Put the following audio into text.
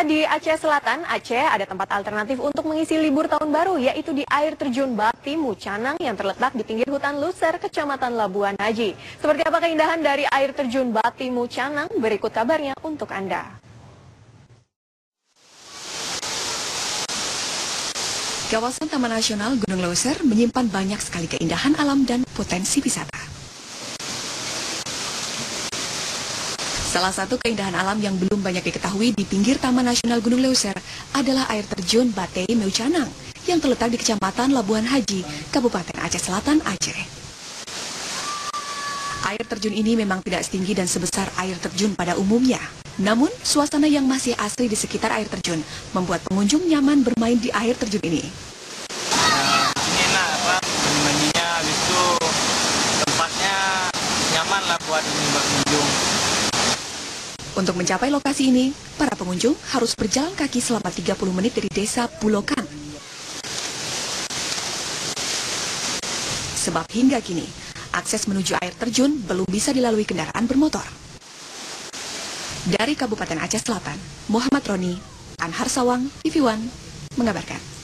Pemirsa, di Aceh Selatan, Aceh ada tempat alternatif untuk mengisi libur tahun baru, yaitu di air terjun Batimu Canang yang terletak di pinggir hutan Luser, Kecamatan Labuan Haji. Seperti apa keindahan dari air terjun Batimu Canang? Berikut kabarnya untuk Anda. Kawasan Taman Nasional Gunung Leuser menyimpan banyak sekali keindahan alam dan potensi wisata. Salah satu keindahan alam yang belum banyak diketahui di pinggir Taman Nasional Gunung Leuser adalah air terjun Batimu Canang yang terletak di Kecamatan Labuan Haji, Kabupaten Aceh Selatan, Aceh. Air terjun ini memang tidak setinggi dan sebesar air terjun pada umumnya. Namun, suasana yang masih asri di sekitar air terjun membuat pengunjung nyaman bermain di air terjun ini. Ini enak, mandinya, habis itu tempatnya nyaman lah buat pengunjung. Untuk mencapai lokasi ini, para pengunjung harus berjalan kaki selama 30 menit dari desa Bulokan. Sebab hingga kini, akses menuju air terjun belum bisa dilalui kendaraan bermotor. Dari Kabupaten Aceh Selatan, Muhammad Roni, Anhar Sawang, TV One, mengabarkan.